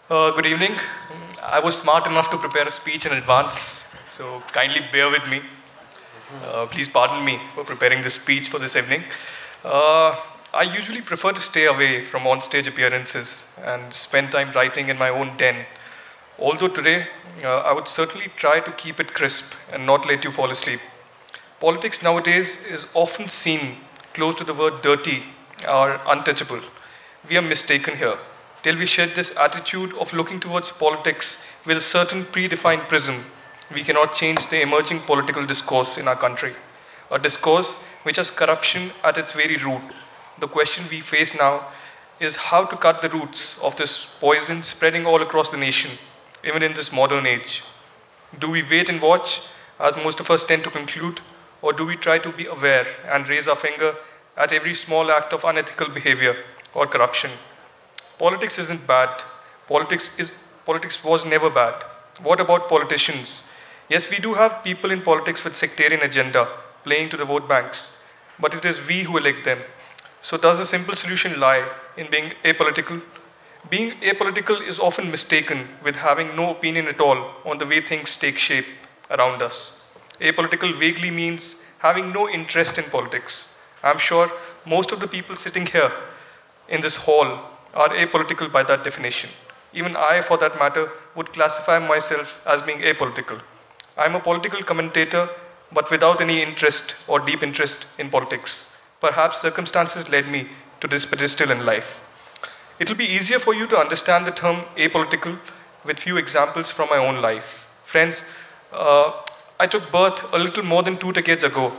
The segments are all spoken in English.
Good evening. I was smart enough to prepare a speech in advance, so kindly bear with me. Please pardon me for preparing this speech for this evening. I usually prefer to stay away from on-stage appearances and spend time writing in my own den. Although today, I would certainly try to keep it crisp and not let you fall asleep. Politics nowadays is often seen close to the word dirty or untouchable. We are mistaken here. Till we shed this attitude of looking towards politics with a certain predefined prism, we cannot change the emerging political discourse in our country. A discourse which has corruption at its very root. The question we face now is how to cut the roots of this poison spreading all across the nation, even in this modern age. Do we wait and watch, as most of us tend to conclude, or do we try to be aware and raise our finger at every small act of unethical behavior or corruption? Politics isn't bad. Politics was never bad. What about politicians? Yes, we do have people in politics with sectarian agenda playing to the vote banks, but it is we who elect them. So does the simple solution lie in being apolitical? Being apolitical is often mistaken with having no opinion at all on the way things take shape around us. Apolitical vaguely means having no interest in politics. I'm sure most of the people sitting here in this hall are apolitical by that definition. Even I, for that matter, would classify myself as being apolitical. I'm a political commentator, but without any interest or deep interest in politics. Perhaps circumstances led me to this pedestal in life. It will be easier for you to understand the term apolitical with few examples from my own life. Friends, I took birth a little more than 2 decades ago,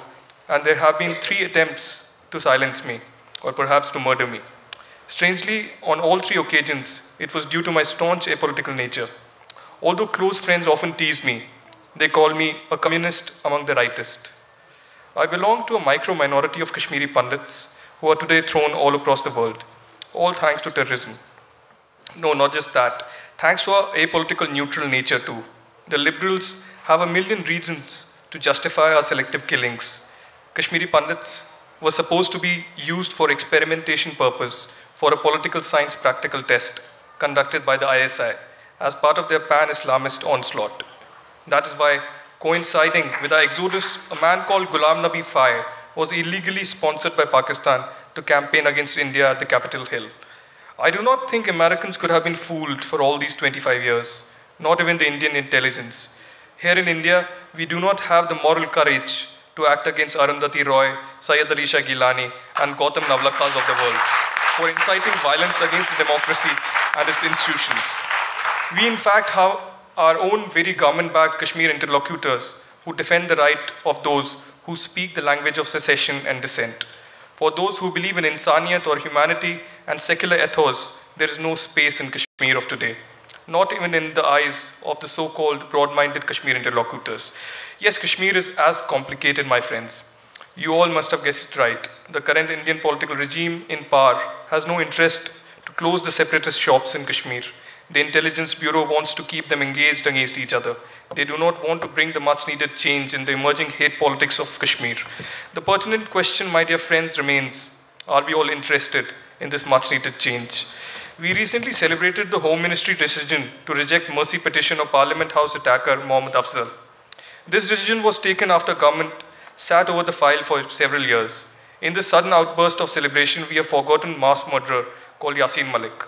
and there have been 3 attempts to silence me, or perhaps to murder me. Strangely, on all 3 occasions, it was due to my staunch apolitical nature. Although close friends often tease me, they call me a communist among the rightist. I belong to a micro-minority of Kashmiri Pandits who are today thrown all across the world, all thanks to terrorism. No, not just that. Thanks to our apolitical neutral nature too. The liberals have a million reasons to justify our selective killings. Kashmiri Pandits were supposed to be used for experimentation purpose for a political science practical test conducted by the ISI as part of their pan-Islamist onslaught. That is why, coinciding with our exodus, a man called Ghulam Nabi Fai was illegally sponsored by Pakistan to campaign against India at the Capitol Hill. I do not think Americans could have been fooled for all these 25 years, not even the Indian intelligence. Here in India, we do not have the moral courage to act against Arundhati Roy, Syed Ali Shah Gilani, and Gautam Navlakhas of the world for inciting violence against democracy and its institutions. We, in fact, have our own very government-backed Kashmir interlocutors who defend the right of those who speak the language of secession and dissent. For those who believe in insaniyat or humanity and secular ethos, there is no space in Kashmir of today, not even in the eyes of the so-called broad-minded Kashmir interlocutors. Yes, Kashmir is as complicated, my friends. You all must have guessed it right. The current Indian political regime in power has no interest to close the separatist shops in Kashmir. The Intelligence Bureau wants to keep them engaged against each other. They do not want to bring the much-needed change in the emerging hate politics of Kashmir. The pertinent question, my dear friends, remains, are we all interested in this much-needed change? We recently celebrated the Home Ministry decision to reject mercy petition of Parliament House attacker Mohammad Afzal. This decision was taken after government sat over the file for several years. In this sudden outburst of celebration, we have forgotten mass murderer called Yasin Malik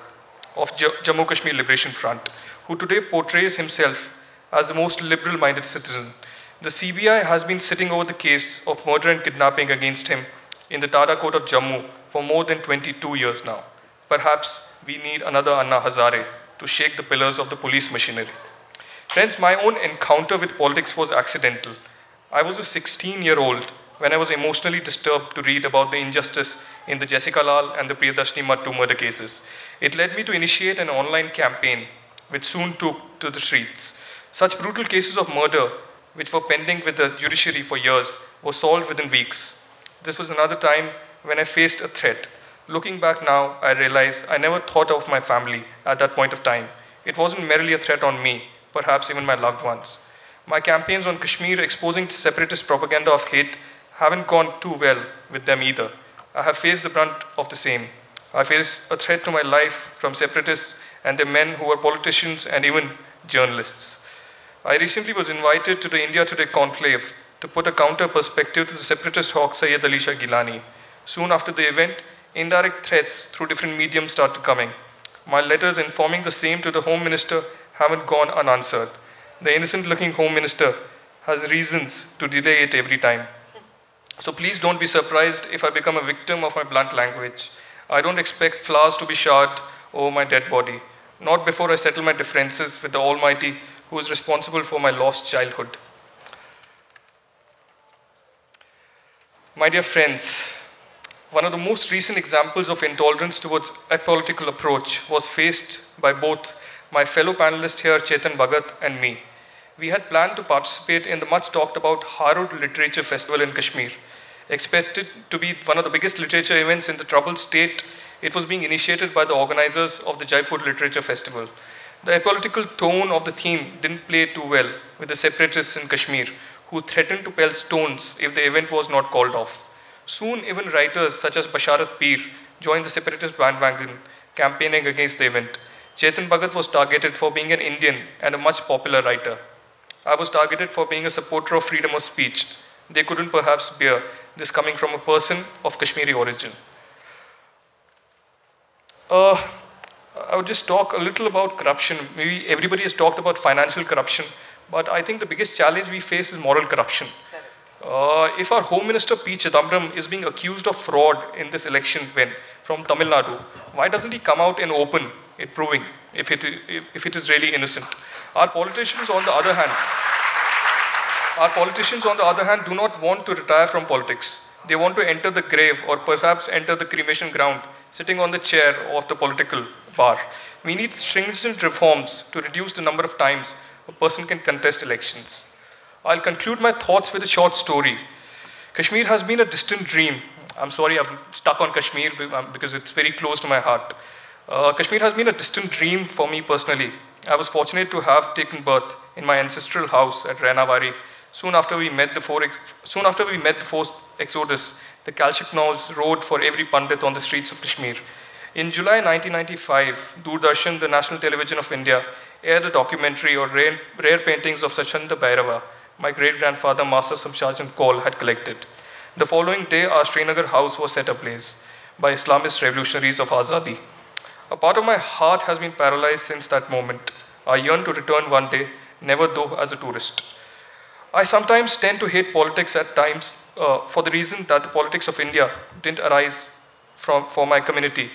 of Jammu Kashmir Liberation Front, who today portrays himself as the most liberal-minded citizen. The CBI has been sitting over the case of murder and kidnapping against him in the Tada court of Jammu for more than 22 years now. Perhaps we need another Anna Hazare to shake the pillars of the police machinery. Friends, my own encounter with politics was accidental. I was a 16-year-old when I was emotionally disturbed to read about the injustice in the Jessica Lal and the Priyadarshini Mattu murder cases. It led me to initiate an online campaign which soon took to the streets. Such brutal cases of murder, which were pending with the judiciary for years, were solved within weeks. This was another time when I faced a threat. Looking back now, I realize I never thought of my family at that point of time. It wasn't merely a threat on me, perhaps even my loved ones. My campaigns on Kashmir exposing separatist propaganda of hate haven't gone too well with them either. I have faced the brunt of the same. I face a threat to my life from separatists and their men who were politicians and even journalists. I recently was invited to the India Today conclave to put a counter perspective to the separatist hawk Syed Ali Shah Gilani. Soon after the event, indirect threats through different mediums started coming. My letters informing the same to the Home Minister haven't gone unanswered. The innocent-looking Home Minister has reasons to delay it every time. So please don't be surprised if I become a victim of my blunt language. I don't expect flowers to be showered over my dead body, not before I settle my differences with the Almighty who is responsible for my lost childhood. My dear friends, one of the most recent examples of intolerance towards a political approach was faced by both my fellow panelist here, Chetan Bhagat, and me. We had planned to participate in the much talked about Harud Literature Festival in Kashmir. Expected to be one of the biggest literature events in the troubled state, it was being initiated by the organizers of the Jaipur Literature Festival. The apolitical tone of the theme didn't play too well with the separatists in Kashmir, who threatened to pelt stones if the event was not called off. Soon, even writers such as Basharat Peer joined the separatist bandwagon, campaigning against the event. Chetan Bhagat was targeted for being an Indian and a much popular writer. I was targeted for being a supporter of freedom of speech. They couldn't perhaps bear this coming from a person of Kashmiri origin. I would just talk a little about corruption. Maybe everybody has talked about financial corruption, but I think the biggest challenge we face is moral corruption. If our Home Minister P. Chidambaram is being accused of fraud in this election win from Tamil Nadu, why doesn't he come out and open it, proving if it is really innocent? Our politicians, on the other hand, do not want to retire from politics. They want to enter the grave or perhaps enter the cremation ground, sitting on the chair of the political bar. We need stringent reforms to reduce the number of times a person can contest elections. I'll conclude my thoughts with a short story. Kashmir has been a distant dream. I'm sorry, I'm stuck on Kashmir because it's very close to my heart. Kashmir has been a distant dream for me personally. I was fortunate to have taken birth in my ancestral house at Rainawari. Soon after we met the fourth exodus, the Kalshiknaus rode for every Pandit on the streets of Kashmir. In July 1995, Doordarshan, the national television of India, aired a documentary on rare paintings of Sachanda Bhairava my great-grandfather Master Sergeant Kaul had collected. The following day, our Srinagar house was set ablaze by Islamist revolutionaries of Azadi. A part of my heart has been paralyzed since that moment. I yearn to return one day, never though as a tourist. I sometimes tend to hate politics at times for the reason that the politics of India didn't arise for my community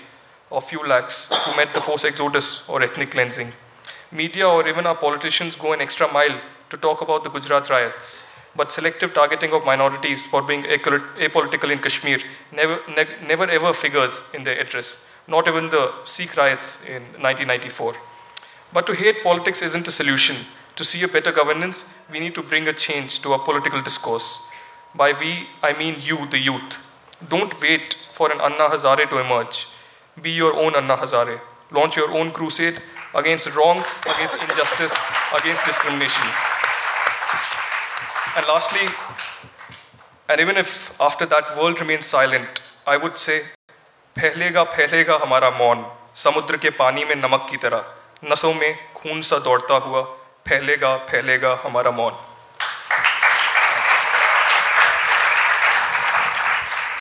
of few lakhs who met the forced exodus or ethnic cleansing. Media or even our politicians go an extra mile to talk about the Gujarat riots, but selective targeting of minorities for being apolitical in Kashmir never ever figures in their address, not even the Sikh riots in 1994. But to hate politics isn't a solution. To see a better governance, we need to bring a change to our political discourse. By we, I mean you, the youth. Don't wait for an Anna Hazare to emerge. Be your own Anna Hazare. Launch your own crusade against wrong, against injustice, against discrimination. And lastly, and even if after that world remains silent, I would say, फैलेगा फैलेगा हमारा मौन, समुद्र के पानी में नमक की तरह, नसों में खून सा दौड़ता हुआ, फैलेगा फैलेगा हमारा मौन.